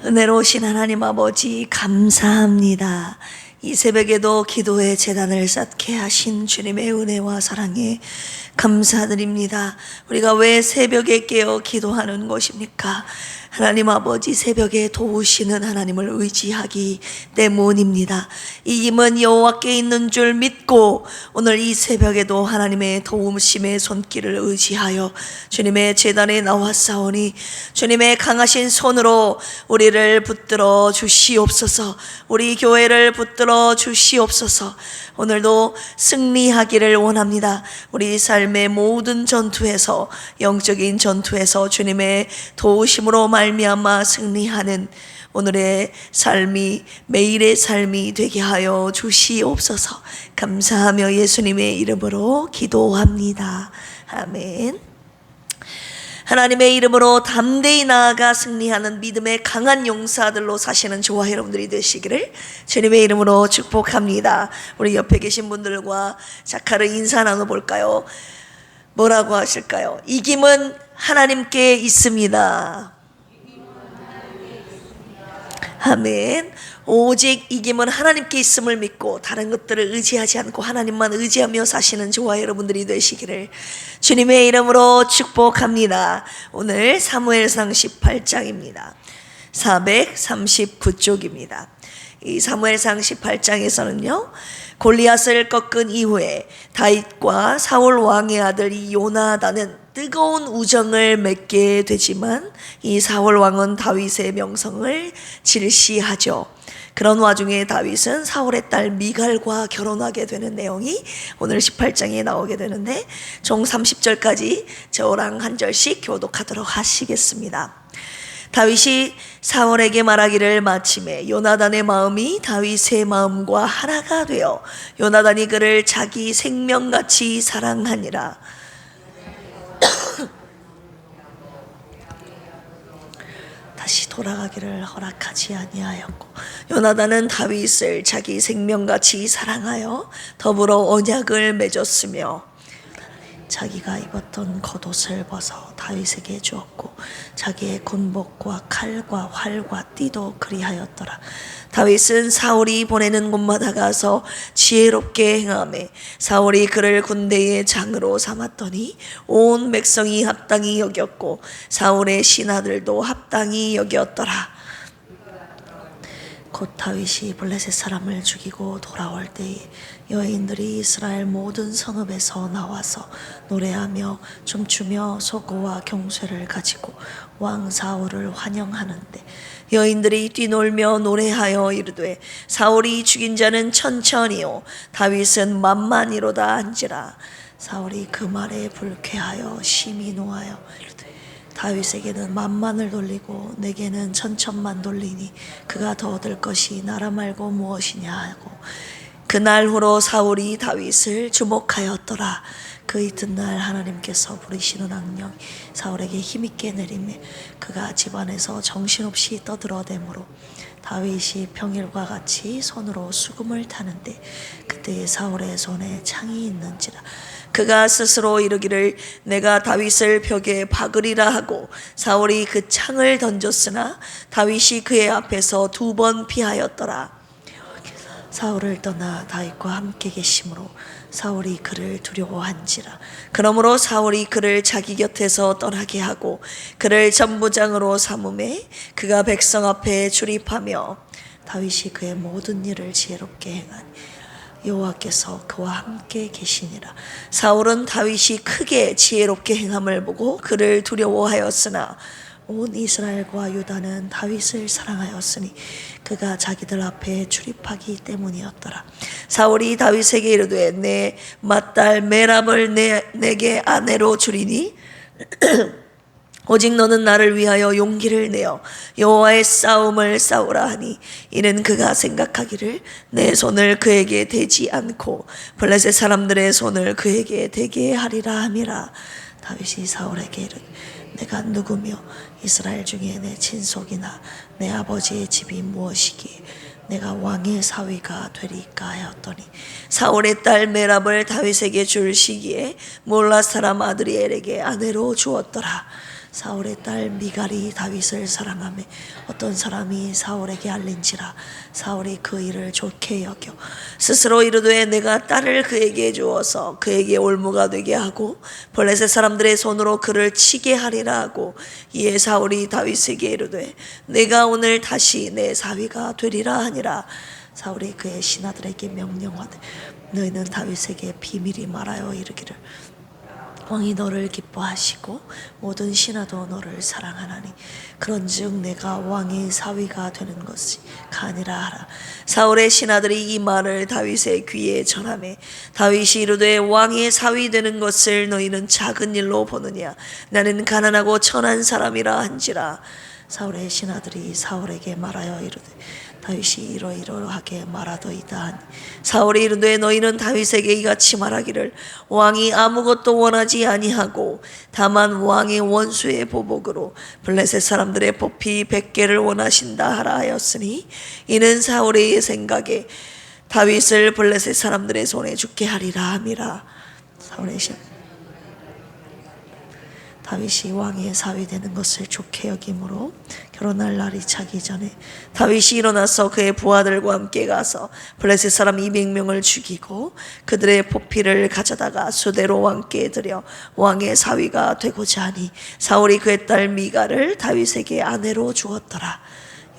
은혜로우신 하나님 아버지 감사합니다. 이 새벽에도 기도의 제단을 쌓게 하신 주님의 은혜와 사랑에 감사드립니다. 우리가 왜 새벽에 깨어 기도하는 것입니까? 하나님 아버지 새벽에 도우시는 하나님을 의지하기 때문입니다. 이 힘은 여호와께 있는 줄 믿고 오늘 이 새벽에도 하나님의 도우심의 손길을 의지하여 주님의 제단에 나왔사오니 주님의 강하신 손으로 우리를 붙들어 주시옵소서. 우리 교회를 붙들어 주시옵소서. 오늘도 승리하기를 원합니다. 우리 삶의 모든 전투에서, 영적인 전투에서 주님의 도우심으로 말미암아 승리하는 오늘의 삶이 매일의 삶이 되게 하여 주시옵소서. 감사하며 예수님의 이름으로 기도합니다. 아멘. 하나님의 이름으로 담대히 나아가 승리하는 믿음의 강한 용사들로 사시는 저와 여러분들이 되시기를 주님의 이름으로 축복합니다. 우리 옆에 계신 분들과 자카르 인사 나눠볼까요? 뭐라고 하실까요? 이김은 하나님께 있습니다. 아멘. 오직 이김은 하나님께 있음을 믿고 다른 것들을 의지하지 않고 하나님만 의지하며 사시는 저와 여러분들이 되시기를 주님의 이름으로 축복합니다. 오늘 사무엘상 18장입니다. 439쪽입니다. 이 사무엘상 18장에서는요, 골리앗을 꺾은 이후에 다윗과 사울 왕의 아들 이 요나단은 뜨거운 우정을 맺게 되지만 이 사울 왕은 다윗의 명성을 질시하죠. 그런 와중에 다윗은 사울의 딸 미갈과 결혼하게 되는 내용이 오늘 18장에 나오게 되는데 총 30절까지 저랑 한 절씩 교독하도록 하시겠습니다. 다윗이 사울에게 말하기를 마침에 요나단의 마음이 다윗의 마음과 하나가 되어 요나단이 그를 자기 생명같이 사랑하니라. 다시 돌아가기를 허락하지 아니하였고 요나단은 다윗을 자기 생명같이 사랑하여 더불어 언약을 맺었으며 자기가 입었던 겉옷을 벗어 다윗에게 주었고 자기의 군복과 칼과 활과 띠도 그리하였더라. 다윗은 사울이 보내는 곳마다 가서 지혜롭게 행하매 사울이 그를 군대의 장으로 삼았더니 온 백성이 합당히 여겼고 사울의 신하들도 합당히 여겼더라. 곧 다윗이 블레셋 사람을 죽이고 돌아올 때에 여인들이 이스라엘 모든 성읍에서 나와서 노래하며 춤추며 소고와 경쇠를 가지고 왕 사울을 환영하는데 여인들이 뛰놀며 노래하여 이르되 사울이 죽인 자는 천천히요 다윗은 만만이로다 한지라. 사울이 그 말에 불쾌하여 심히 노하여 이르되 다윗에게는 만만을 돌리고 내게는 천천만 돌리니 그가 더 얻을 것이 나라 말고 무엇이냐 하고 그날 후로 사울이 다윗을 주목하였더라. 그 이튿날 하나님께서 부리시는 악령이 사울에게 힘있게 내리매 그가 집안에서 정신없이 떠들어대므로 다윗이 평일과 같이 손으로 수금을 타는데 그때 사울의 손에 창이 있는지라. 그가 스스로 이르기를 내가 다윗을 벽에 박으리라 하고 사울이 그 창을 던졌으나 다윗이 그의 앞에서 2번 피하였더라. 사울을 떠나 다윗과 함께 계심으로 사울이 그를 두려워한지라. 그러므로 사울이 그를 자기 곁에서 떠나게 하고 그를 전부장으로 삼음에 그가 백성 앞에 출입하며 다윗이 그의 모든 일을 지혜롭게 행하니 여호와께서 그와 함께 계시니라. 사울은 다윗이 크게 지혜롭게 행함을 보고 그를 두려워하였으나 온 이스라엘과 유다는 다윗을 사랑하였으니 그가 자기들 앞에 출입하기 때문이었더라. 사울이 다윗에게 이르되 내 맏딸 메랍을 내게 아내로 주리니 오직 너는 나를 위하여 용기를 내어 여호와의 싸움을 싸우라 하니 이는 그가 생각하기를 내 손을 그에게 대지 않고 블레셋 사람들의 손을 그에게 대게 하리라 함이라. 다윗이 사울에게 이르되 내가 누구며 이스라엘 중에 내 친속이나 내 아버지의 집이 무엇이기에 내가 왕의 사위가 되리까 하였더니 사울의 딸 메랍을 다윗에게 줄 시기에 몰라 사람 아드리엘에게 아내로 주었더라. 사울의 딸 미갈이 다윗을 사랑하며 어떤 사람이 사울에게 알린지라 사울이 그 일을 좋게 여겨 스스로 이르되 내가 딸을 그에게 주어서 그에게 올무가 되게 하고 블레셋 사람들의 손으로 그를 치게 하리라 하고 이에 사울이 다윗에게 이르되 내가 오늘 다시 내 사위가 되리라 하니라. 사울이 그의 신하들에게 명령하되 너희는 다윗에게 비밀히 말하여 이르기를 왕이 너를 기뻐하시고 모든 신하도 너를 사랑하나니 그런즉 내가 왕의 사위가 되는 것이 아니라 하라. 사울의 신하들이 이 말을 다윗의 귀에 전하매 다윗이 이르되 왕의 사위 되는 것을 너희는 작은 일로 보느냐 나는 가난하고 천한 사람이라 한지라. 사울의 신하들이 사울에게 말하여 이르되 다윗이 이러이러하게 말하더이다 하니 사울이 이르되 너희는 다윗에게 이같이 말하기를 왕이 아무것도 원하지 아니하고 다만 왕의 원수의 보복으로 블레셋 사람들의 pop이 100개를 원하신다 하라 하였으니 이는 사울의 생각에 다윗을 블레셋 사람들의 손에 죽게 하리라 함이라. 사울의 신 다윗이 왕의 사위 되는 것을 좋게 여김으로 결혼할 날이 차기 전에 다윗이 일어나서 그의 부하들과 함께 가서 블레셋 사람 200명을 죽이고 그들의 포피를 가져다가 수대로 왕께 드려 왕의 사위가 되고자 하니 사울이 그의 딸 미갈을 다윗에게 아내로 주었더라.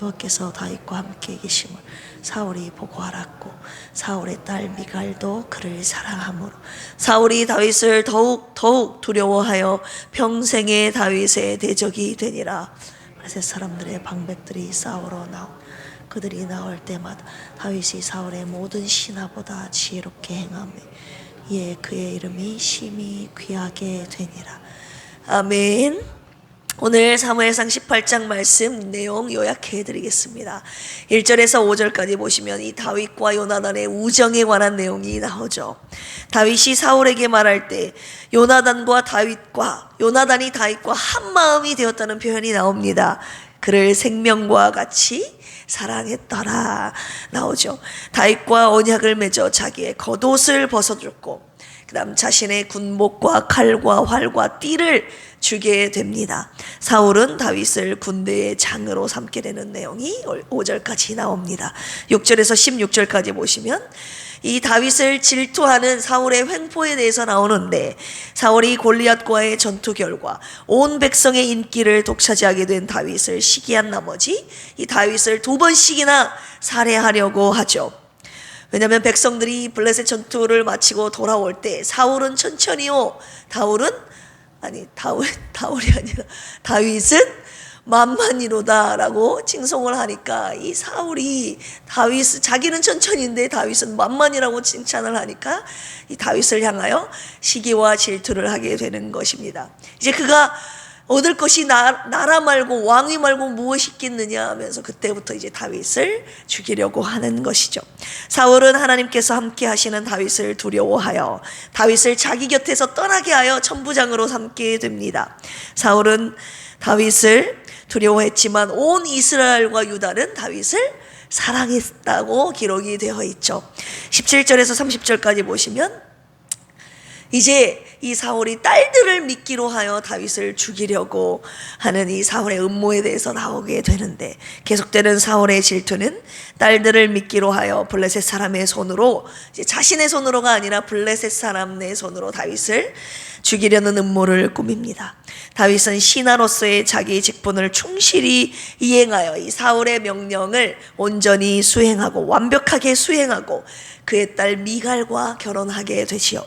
여호와께서 다윗과 함께 계심을 사울이 보고 알았고 사울의 딸 미갈도 그를 사랑하므로 사울이 다윗을 더욱 두려워하여 평생의 다윗의 대적이 되니라. 블레셋 사람들의 방백들이 싸우러 나오 그들이 나올 때마다 다윗이 사울의 모든 신하보다 지혜롭게 행하며 이에 그의 이름이 심히 귀하게 되니라. 아멘. 오늘 사무엘상 18장 말씀 내용 요약해 드리겠습니다. 1절에서 5절까지 보시면 이 다윗과 요나단의 우정에 관한 내용이 나오죠. 다윗이 사울에게 말할 때 요나단이 다윗과 한 마음이 되었다는 표현이 나옵니다. 그를 생명과 같이 사랑했더라 나오죠. 다윗과 언약을 맺어 자기의 겉옷을 벗어줬고 그 다음 자신의 군복과 칼과 활과 띠를 주게 됩니다. 사울은 다윗을 군대의 장으로 삼게 되는 내용이 5절까지 나옵니다. 6절에서 16절까지 보시면 이 다윗을 질투하는 사울의 횡포에 대해서 나오는데 사울이 골리앗과의 전투 결과 온 백성의 인기를 독차지하게 된 다윗을 시기한 나머지 이 다윗을 2번씩이나 살해하려고 하죠. 왜냐하면 백성들이 블레셋 전투를 마치고 돌아올 때 사울은 천천히요 다윗은 만만이로다라고 칭송을 하니까 이 사울이 자기는 천천히인데 다윗은 만만이라고 칭찬을 하니까 이 다윗을 향하여 시기와 질투를 하게 되는 것입니다. 이제 그가 얻을 것이 나라 말고 왕위 말고 무엇이 있겠느냐 하면서 그때부터 이제 다윗을 죽이려고 하는 것이죠. 사울은 하나님께서 함께 하시는 다윗을 두려워하여 다윗을 자기 곁에서 떠나게 하여 천부장으로 삼게 됩니다. 사울은 다윗을 두려워했지만 온 이스라엘과 유다는 다윗을 사랑했다고 기록이 되어 있죠. 17절에서 30절까지 보시면 이제 이 사울이 딸들을 미끼로 하여 다윗을 죽이려고 하는 이 사울의 음모에 대해서 나오게 되는데 계속되는 사울의 질투는 딸들을 미끼로 하여 블레셋 사람의 손으로 이제 자신의 손으로가 아니라 블레셋 사람의 손으로 다윗을 죽이려는 음모를 꾸밉니다. 다윗은 신하로서의 자기 직분을 충실히 이행하여 이 사울의 명령을 온전히 수행하고 완벽하게 수행하고 그의 딸 미갈과 결혼하게 되지요.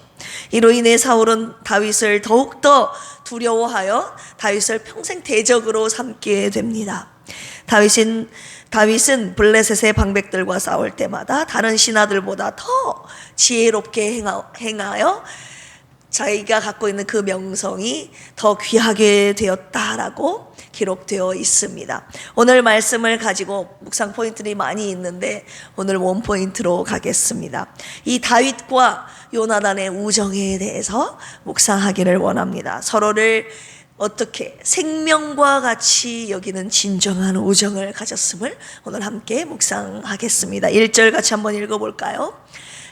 이로 인해 사울은 다윗을 더욱더 두려워하여 다윗을 평생 대적으로 삼게 됩니다. 다윗은 블레셋의 방백들과 싸울 때마다 다른 신하들보다 더 지혜롭게 행하여 자기가 갖고 있는 그 명성이 더 귀하게 되었다라고 기록되어 있습니다. 오늘 말씀을 가지고 묵상 포인트들이 많이 있는데 오늘 원 포인트로 가겠습니다. 이 다윗과 요나단의 우정에 대해서 묵상하기를 원합니다. 서로를 어떻게 생명과 같이 여기는 진정한 우정을 가졌음을 오늘 함께 묵상하겠습니다. 1절 같이 한번 읽어볼까요?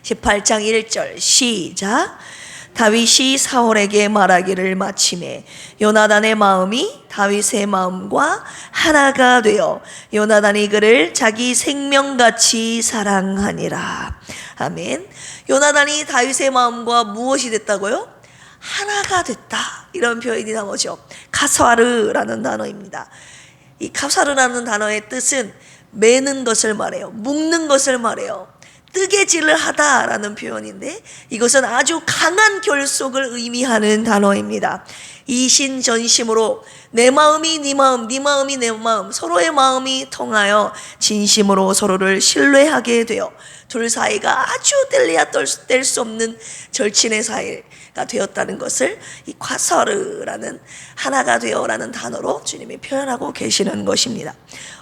18장 1절 시작. 다윗이 사울에게 말하기를 마치매 요나단의 마음이 다윗의 마음과 하나가 되어 요나단이 그를 자기 생명같이 사랑하니라. 아멘. 요나단이 다윗의 마음과 무엇이 됐다고요? 하나가 됐다. 이런 표현이 나오죠. 카사르라는 단어입니다. 이 카사르라는 단어의 뜻은 매는 것을 말해요. 묶는 것을 말해요. 뜨개질을 하다라는 표현인데 이것은 아주 강한 결속을 의미하는 단어입니다. 이신전심으로 내 마음이 네 마음, 네 마음이 내 마음, 서로의 마음이 통하여 진심으로 서로를 신뢰하게 되어 둘 사이가 아주 뗄래야 뗄 수 없는 절친의 사이가 되었다는 것을 이 과서르라는 하나가 되어라는 단어로 주님이 표현하고 계시는 것입니다.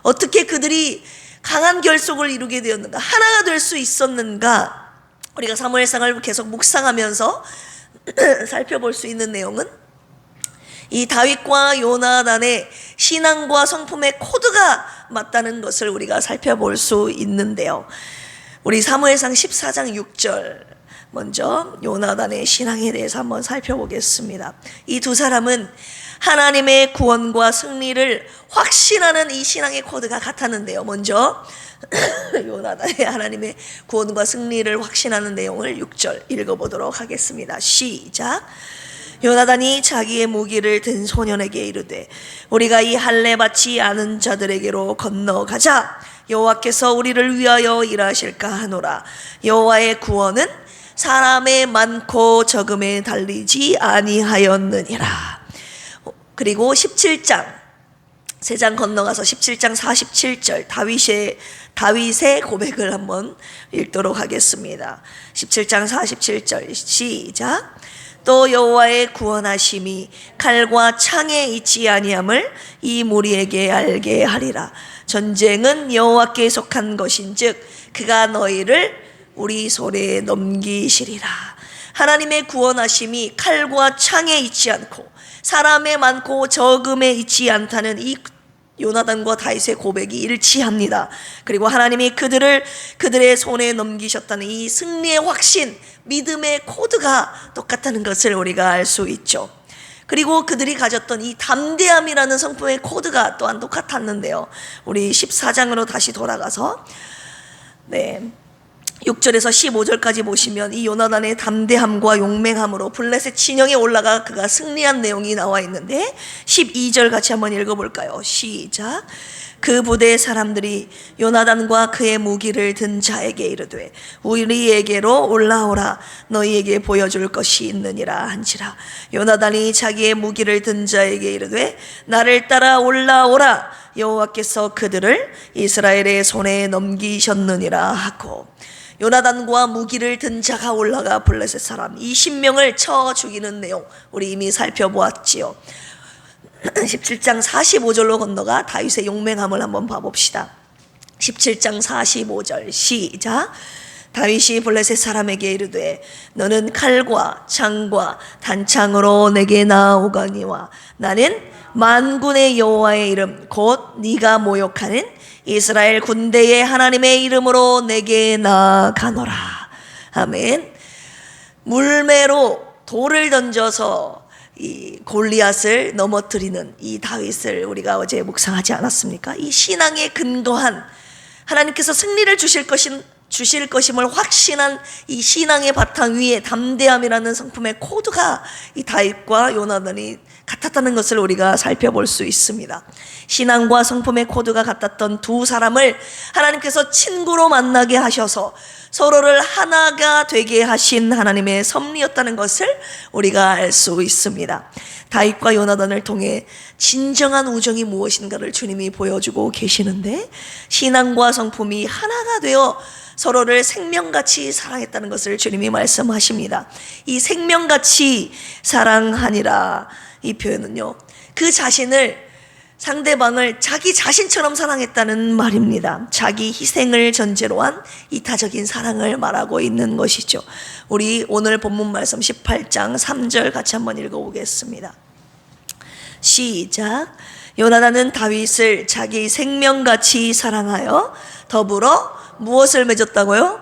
어떻게 그들이 강한 결속을 이루게 되었는가, 하나가 될 수 있었는가, 우리가 사무엘상을 계속 묵상하면서 살펴볼 수 있는 내용은 이 다윗과 요나단의 신앙과 성품의 코드가 맞다는 것을 우리가 살펴볼 수 있는데요. 우리 사무엘상 14장 6절 먼저 요나단의 신앙에 대해서 한번 살펴보겠습니다. 이 두 사람은 하나님의 구원과 승리를 확신하는 이 신앙의 코드가 같았는데요. 먼저 요나단의 하나님의 구원과 승리를 확신하는 내용을 6절 읽어보도록 하겠습니다. 시작. 요나단이 자기의 무기를 든 소년에게 이르되 우리가 이 할례 받지 않은 자들에게로 건너가자. 여호와께서 우리를 위하여 일하실까 하노라. 여호와의 구원은 사람의 많고 적음에 달리지 아니하였느니라. 그리고 17장, 세 장 건너가서 17장 47절 다윗의 고백을 한번 읽도록 하겠습니다. 17장 47절 시작. 또 여호와의 구원하심이 칼과 창에 있지 아니함을 이 무리에게 알게 하리라. 전쟁은 여호와께 속한 것인즉 그가 너희를 우리 손에 넘기시리라. 하나님의 구원하심이 칼과 창에 있지 않고 사람의 많고 적음에 있지 않다는 이 요나단과 다윗의 고백이 일치합니다. 그리고 하나님이 그들의 손에 넘기셨다는 이 승리의 확신, 믿음의 코드가 똑같다는 것을 우리가 알 수 있죠. 그리고 그들이 가졌던 이 담대함이라는 성품의 코드가 또한 똑같았는데요. 우리 14장으로 다시 돌아가서 6절에서 15절까지 보시면 이 요나단의 담대함과 용맹함으로 블레셋 진영에 올라가 그가 승리한 내용이 나와 있는데 12절 같이 한번 읽어볼까요? 시작. 그 부대의 사람들이 요나단과 그의 무기를 든 자에게 이르되 우리에게로 올라오라. 너희에게 보여줄 것이 있느니라 한지라. 요나단이 자기의 무기를 든 자에게 이르되 나를 따라 올라오라. 여호와께서 그들을 이스라엘의 손에 넘기셨느니라 하고, 요나단과 무기를 든 자가 올라가 블레셋 사람 20명을 쳐 죽이는 내용 우리 이미 살펴보았지요. 17장 45절로 건너가 다윗의 용맹함을 한번 봐봅시다. 17장 45절 시작. 다윗이 블레셋 사람에게 이르되 너는 칼과 창과 단창으로 내게 나아오거니와 나는 만군의 여호와의 이름 곧 네가 모욕하는 이스라엘 군대의 하나님의 이름으로 내게 나아가노라. 아멘. 물매로 돌을 던져서 이 골리앗을 넘어뜨리는 이 다윗을 우리가 어제 묵상하지 않았습니까? 이 신앙에 근거한 하나님께서 승리를 주실 것임을 확신한 이 신앙의 바탕 위에 담대함이라는 성품의 코드가 이 다윗과 요나단이 같았다는 것을 우리가 살펴볼 수 있습니다. 신앙과 성품의 코드가 같았던 두 사람을 하나님께서 친구로 만나게 하셔서 서로를 하나가 되게 하신 하나님의 섭리였다는 것을 우리가 알 수 있습니다. 다윗과 요나단을 통해 진정한 우정이 무엇인가를 주님이 보여주고 계시는데, 신앙과 성품이 하나가 되어 서로를 생명같이 사랑했다는 것을 주님이 말씀하십니다. 이 생명같이 사랑하니라, 이 표현은요, 그 자신을, 상대방을 자기 자신처럼 사랑했다는 말입니다. 자기 희생을 전제로 한 이타적인 사랑을 말하고 있는 것이죠. 우리 오늘 본문 말씀 18장 3절 같이 한번 읽어보겠습니다. 시작. 요나단은 다윗을 자기 생명같이 사랑하여 더불어 무엇을 맺었다고요?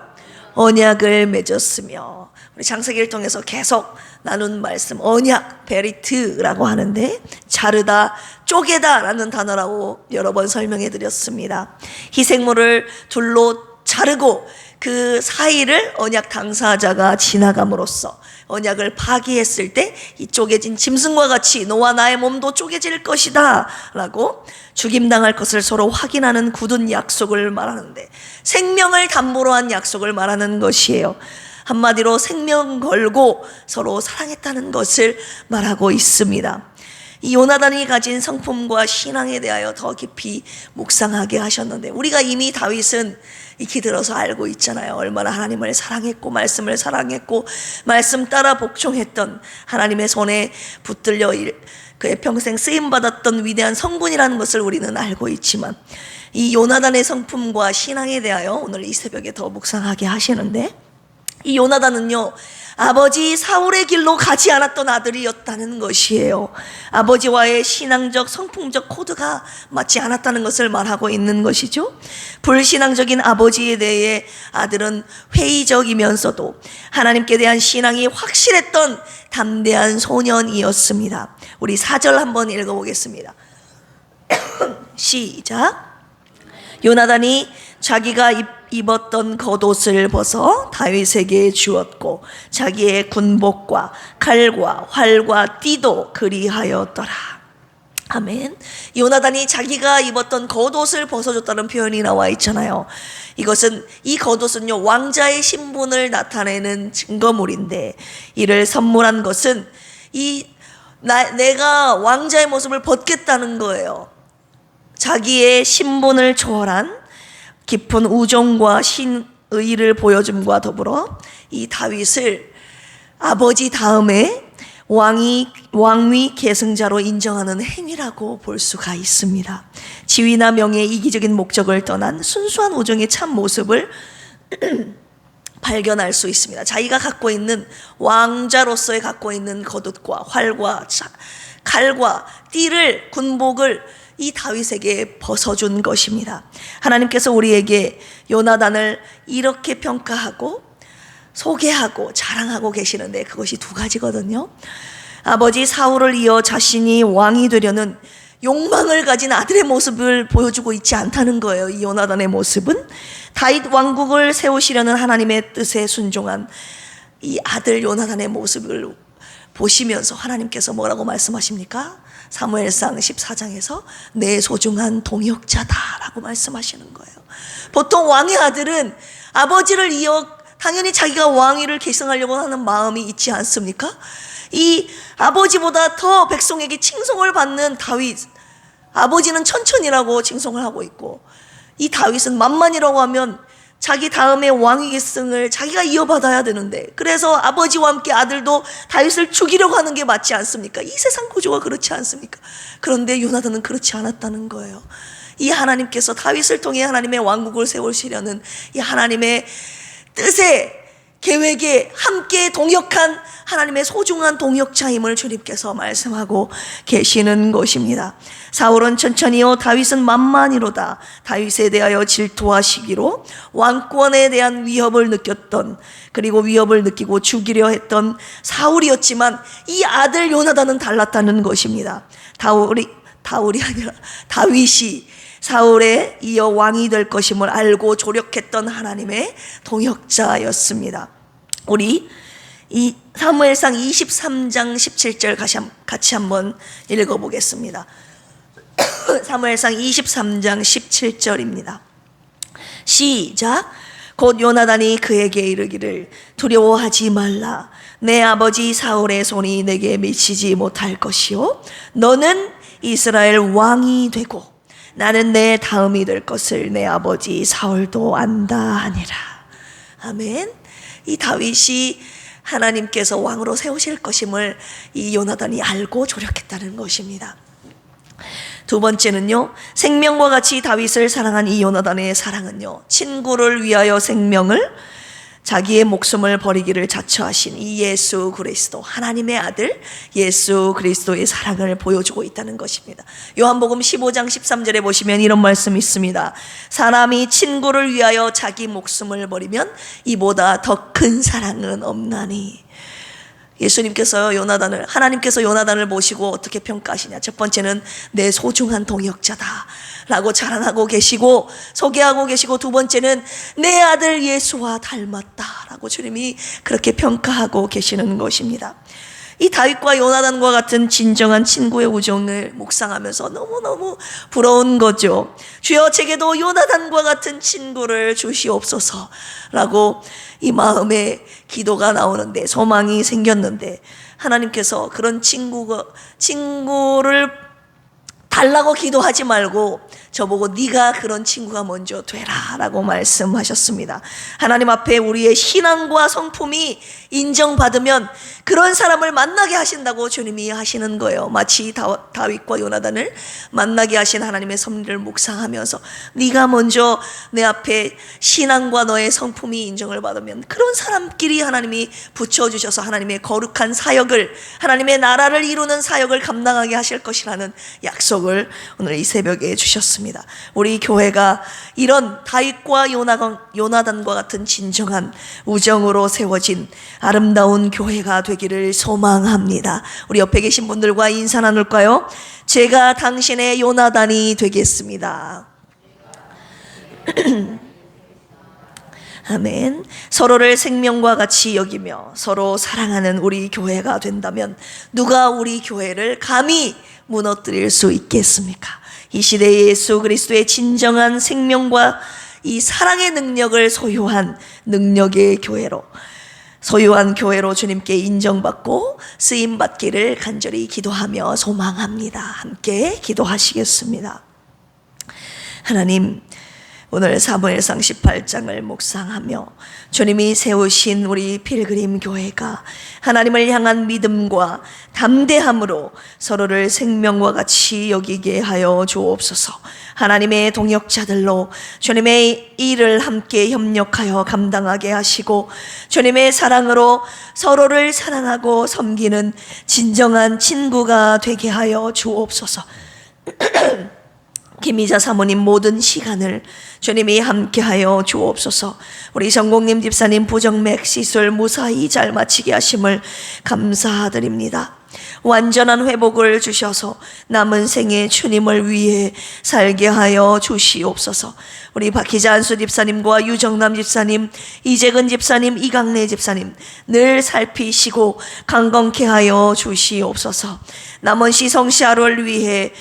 언약을 맺었으며. 우리 창세기를 통해서 계속 나눈 말씀, 언약, 베리트라고 하는데 자르다, 쪼개다 라는 단어라고 여러 번 설명해 드렸습니다. 희생물을 둘로 자르고 그 사이를 언약 당사자가 지나감으로써 언약을 파기했을 때 이 쪼개진 짐승과 같이 너와 나의 몸도 쪼개질 것이다 라고 죽임당할 것을 서로 확인하는 굳은 약속을 말하는데, 생명을 담보로 한 약속을 말하는 것이에요. 한마디로 생명 걸고 서로 사랑했다는 것을 말하고 있습니다. 이 요나단이 가진 성품과 신앙에 대하여 더 깊이 묵상하게 하셨는데, 우리가 이미 다윗은 익히 들어서 알고 있잖아요. 얼마나 하나님을 사랑했고 말씀을 사랑했고 말씀 따라 복종했던, 하나님의 손에 붙들려 그의 평생 쓰임받았던 위대한 성군이라는 것을 우리는 알고 있지만, 이 요나단의 성품과 신앙에 대하여 오늘 이 새벽에 더 묵상하게 하시는데, 이 요나단은요, 아버지 사울의 길로 가지 않았던 아들이었다는 것이에요. 아버지와의 신앙적 성품적 코드가 맞지 않았다는 것을 말하고 있는 것이죠. 불신앙적인 아버지에 대해 아들은 회의적이면서도 하나님께 대한 신앙이 확실했던 담대한 소년이었습니다. 우리 4절 한번 읽어보겠습니다. 시작. 요나단이 자기가 입었던 겉옷을 벗어 다윗에게 주었고 자기의 군복과 칼과 활과 띠도 그리하였더라. 아멘. 요나단이 자기가 입었던 겉옷을 벗어줬다는 표현이 나와 있잖아요. 이 겉옷은요, 왕자의 신분을 나타내는 증거물인데, 이를 선물한 것은 내가 왕자의 모습을 벗겠다는 거예요. 자기의 신분을 초월한 깊은 우정과 신의를 보여줌과 더불어 이 다윗을 아버지 다음에 왕위 계승자로 인정하는 행위라고 볼 수가 있습니다. 지위나 명예의 이기적인 목적을 떠난 순수한 우정의 참 모습을 발견할 수 있습니다. 자기가 갖고 있는, 왕자로서의 갖고 있는 겉옷과 활과 칼과 띠를, 군복을 이 다윗에게 벗어준 것입니다. 하나님께서 우리에게 요나단을 이렇게 평가하고 소개하고 자랑하고 계시는데, 그것이 두 가지거든요. 아버지 사울을 이어 자신이 왕이 되려는 욕망을 가진 아들의 모습을 보여주고 있지 않다는 거예요. 이 요나단의 모습은 다윗 왕국을 세우시려는 하나님의 뜻에 순종한 이 아들 요나단의 모습을 보시면서 하나님께서 뭐라고 말씀하십니까? 사무엘상 14장에서 내 소중한 동역자다라고 말씀하시는 거예요. 보통 왕의 아들은 아버지를 이어 당연히 자기가 왕위를 계승하려고 하는 마음이 있지 않습니까? 이 아버지보다 더 백성에게 칭송을 받는 다윗, 아버지는 천천이라고 칭송을 하고 있고, 이 다윗은 만만이라고 하면 자기 다음에 왕위 계승을 자기가 이어받아야 되는데, 그래서 아버지와 함께 아들도 다윗을 죽이려고 하는 게 맞지 않습니까? 이 세상 구조가 그렇지 않습니까? 그런데 요나단은 그렇지 않았다는 거예요. 이 하나님께서 다윗을 통해 하나님의 왕국을 세우시려는 이 하나님의 뜻에, 계획에 함께 동역한 하나님의 소중한 동역자임을 주님께서 말씀하고 계시는 것입니다. 사울은 천천히요, 다윗은 만만히로다. 다윗에 대하여 질투와 시기로 왕권에 대한 위협을 느꼈던, 그리고 위협을 느끼고 죽이려 했던 사울이었지만, 이 아들 요나단은 달랐다는 것입니다. 다윗이 사울에 이어 왕이 될 것임을 알고 조력했던 하나님의 동역자였습니다. 우리 이 사무엘상 23장 17절 같이 한번 읽어보겠습니다. 사무엘상 23장 17절입니다. 시작. 곧 요나단이 그에게 이르기를 두려워하지 말라. 내 아버지 사울의 손이 내게 미치지 못할 것이요 너는 이스라엘 왕이 되고 나는 내 다음이 될 것을 내 아버지 사울도 안다 하니라. 아멘. 이 다윗이 하나님께서 왕으로 세우실 것임을 이 요나단이 알고 조력했다는 것입니다. 두 번째는요, 생명과 같이 다윗을 사랑한 이 요나단의 사랑은요, 친구를 위하여 생명을 자기의 목숨을 버리기를 자처하신 이 예수 그리스도, 하나님의 아들 예수 그리스도의 사랑을 보여주고 있다는 것입니다. 요한복음 15장 13절에 보시면 이런 말씀이 있습니다. 사람이 친구를 위하여 자기 목숨을 버리면 이보다 더 큰 사랑은 없나니. 예수님께서 하나님께서 요나단을 모시고 어떻게 평가하시냐. 첫 번째는 내 소중한 동역자다 라고 자랑하고 계시고 소개하고 계시고, 두 번째는 내 아들 예수와 닮았다 라고 주님이 그렇게 평가하고 계시는 것입니다. 이 다윗과 요나단과 같은 진정한 친구의 우정을 묵상하면서 너무너무 부러운 거죠. 주여 제게도 요나단과 같은 친구를 주시옵소서 라고 이 마음에 기도가 나오는데, 소망이 생겼는데, 하나님께서 그런 친구를 달라고 기도하지 말고 저보고 네가 그런 친구가 먼저 되라 라고 말씀하셨습니다. 하나님 앞에 우리의 신앙과 성품이 인정받으면 그런 사람을 만나게 하신다고 주님이 하시는 거예요. 마치 다윗과 요나단을 만나게 하신 하나님의 섭리를 묵상하면서 네가 먼저 내 앞에 신앙과 너의 성품이 인정을 받으면 그런 사람끼리 하나님이 붙여주셔서 하나님의 거룩한 사역을, 하나님의 나라를 이루는 사역을 감당하게 하실 것이라는 약속을 오늘 이 새벽에 주셨습니다. 우리 교회가 이런 다윗과 요나단과 같은 진정한 우정으로 세워진 아름다운 교회가 되기를 소망합니다. 우리 옆에 계신 분들과 인사 나눌까요? 제가 당신의 요나단이 되겠습니다. 아멘. 서로를 생명과 같이 여기며 서로 사랑하는 우리 교회가 된다면 누가 우리 교회를 감히 무너뜨릴 수 있겠습니까? 이 시대에 예수 그리스도의 진정한 생명과 이 사랑의 능력을 소유한 교회로 주님께 인정받고 쓰임받기를 간절히 기도하며 소망합니다. 함께 기도하시겠습니다. 하나님, 오늘 사무엘상 18장을 묵상하며 주님이 세우신 우리 필그림 교회가 하나님을 향한 믿음과 담대함으로 서로를 생명과 같이 여기게 하여 주옵소서. 하나님의 동역자들로 주님의 일을 함께 협력하여 감당하게 하시고 주님의 사랑으로 서로를 사랑하고 섬기는 진정한 친구가 되게 하여 주옵소서. 김희자 사모님 모든 시간을 주님이 함께하여 주옵소서. 우리 성공님 집사님 부정맥 시술 무사히 잘 마치게 하심을 감사드립니다. 완전한 회복을 주셔서 남은 생에 주님을 위해 살게 하여 주시옵소서. 우리 박희자 안수 집사님과 유정남 집사님, 이재근 집사님, 이강래 집사님 늘 살피시고 강건케 하여 주시옵소서. 남은 시 성시화를 위해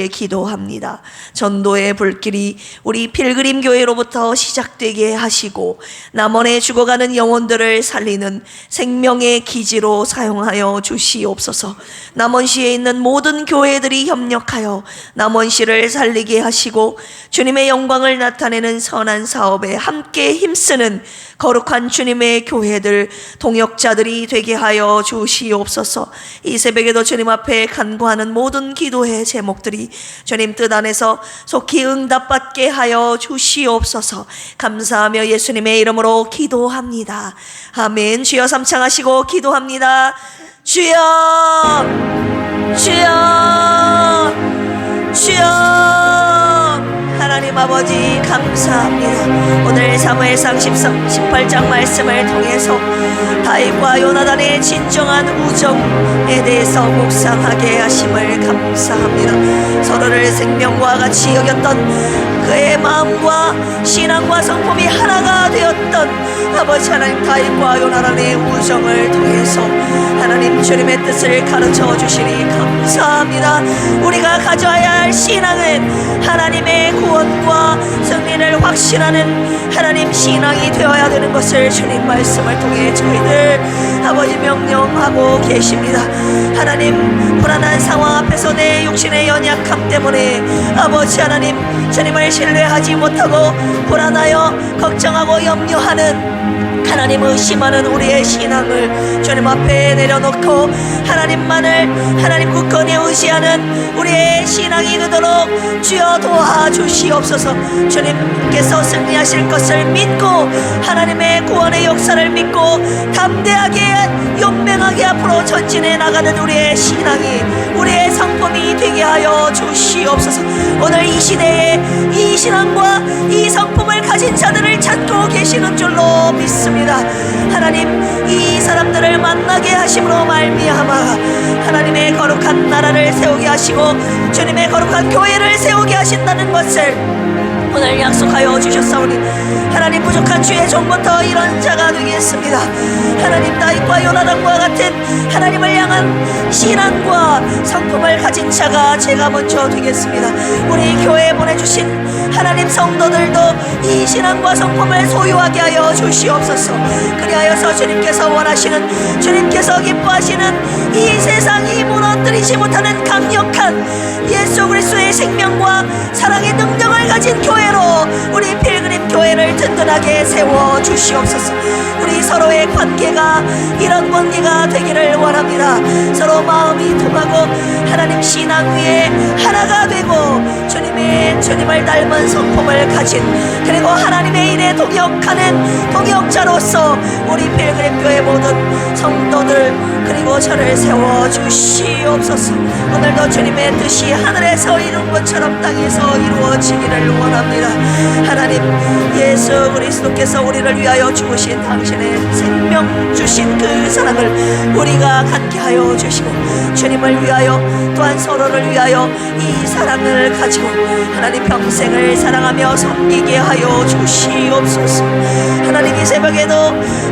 기도합니다. 전도의 불길이 우리 필그림 교회로부터 시작되게 하시고 남원에 죽어가는 영혼들을 살리는 생명의 기지로 사용하여 주시옵소서. 남원시에 있는 모든 교회들이 협력하여 남원시를 살리게 하시고 주님의 영광을 나타내는 선한 사업에 함께 힘쓰는 거룩한 주님의 교회들, 동역자들이 되게 하여 주시옵소서. 이 새벽에도 주님 앞에 간구하는 모든 기도의 제목들이 주님 뜻 안에서 속히 응답받게 하여 주시옵소서. 감사하며 예수님의 이름으로 기도합니다. 아멘. 주여 삼창하시고 기도합니다. 주여, 주여, 주여. 하나님 아버지 감사합니다. 오늘 사무엘상 18장 말씀을 통해서 다윗과 요나단의 진정한 우정에 대해서 묵상하게 하심을 감사합니다. 서로를 생명과 같이 여겼던 그의 마음과 신앙과 성품이 하나가 되었던 아버지 하나님, 다윗과 요나단의 우정을 통해서 하나님 주님의 뜻을 가르쳐 주시니 감사합니다. 우리가 가져야 할 신앙은 하나님의 구원과 승리를 확신하는 하나님 신앙이 되어야 되는 것을 주님 말씀을 통해 저희들 아버지 명령하고 계십니다. 하나님, 불안한 상황 앞에서 내 육신의 연약함 때문에 아버지 하나님 주님을 신뢰하지 못하고 불안하여 걱정하고 염려하는 하나님 의심하는 우리의 신앙을 주님 앞에 내려놓고 하나님만을 하나님 굳건히 의지하는 우리의 신앙이 되도록 주여 도와주시옵소서. 주님께서 승리하실 것을 믿고 하나님의 구원의 역사를 믿고 담대하게 용맹하게 앞으로 전진해 나가는 우리의 신앙이 우리의 성품이 되게 하여 주시옵소서. 오늘 이 시대에 이 신앙과 이 성품을 가진 자들을 찾고 계시는 줄로 믿습니다. 하나님 이 사람들을 만나게 하심으로 말미암아 하나님의 거룩한 나라를 세우게 하시고 주님의 거룩한 교회를 세우게 하신다는 것을 오늘 약속하여 주셨사오니 하나님 부족한 주의 종부터 이런 자가 되겠습니다. 하나님 다윗과 요나단과 같은 하나님을 향한 신앙과 성품을 가진 자가 제가 먼저 되겠습니다. 우리 교회에 보내주신 하나님 성도들도 이 신앙과 성품을 소유하게 하여 주시옵소서. 그리하여서 주님께서 원하시는 주님께서 기뻐하시는 이 세상이 무너뜨리지 못하는 강력한 예수 그리스도의 생명과 사랑의 능력을 가진 교회로 우리 필그림 교회를 든든하게 세워 주시옵소서. 우리 서로의 관계가 이런 관계가 되기를 원합니다. 서로 마음이 통하고 하나님 신앙 위에 하나가 되고 주님을 닮은 성품을 가진 그리고 하나님의 일에 동역하는 동역자로서 우리 필그림 교회 모든 성도들 그리고 저를 세워 주시옵소서. 오늘도 주님의 뜻이 하늘에서 이룬 것처럼 땅에서 이루어지기를 원합니다. 하나님 예수 그리스도께서 우리를 위하여 죽으신 당신의 생명 주신 그 사랑을 우리가 갖게 하여 주시고 주님을 위하여 또한 서로를 위하여 이 사랑을 가지고 하나님 평생을 사랑하며 섬기게 하여 주시옵소서. 하나님 이 새벽에도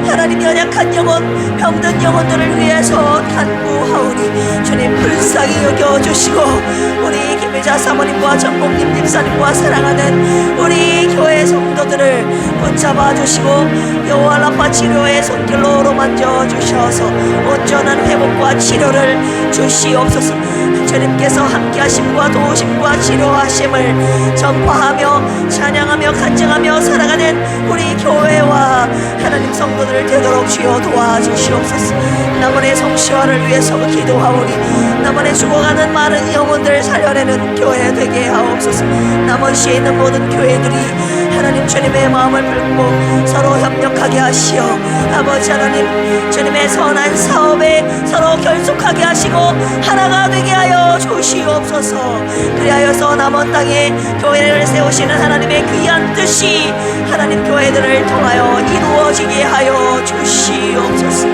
하나님 연약한 영혼 병든 영혼들을 위해서 간구하오니 주님 불쌍히 여겨주시고 우리 김혜자 사모님과 전복님 집사님과 사랑하는 우리 교회 성도들을 붙잡아 주시고 여호와 라파 치료의 손길로 만져주셔서 온전한 회복과 치료를 주시옵소서. 주님께서 함께하심과 도우심과 치료하심을 전파하며 찬양하며 간증하며 살아가는 우리 교회와 하나님 성도들 되도록 주여 도와주시옵소서. 남원의 성시화를 위해서 기도하오니 남원에 죽어가는 많은 영혼들 살려내는 교회 되게 하옵소서. 남원시에 있는 모든 교회들이 하나님 주님의 마음을 품고 서로 협력하게 하시어 아버지 하나님 주님의 선한 사업에 서로 결속하게 하시고 하나가 되게 하여 주시옵소서. 그리하여서 남원 땅에 교회를 세우시는 하나님의 귀한 뜻이 하나님 교회들을 통하여 이루어지게 하여 주시옵소서.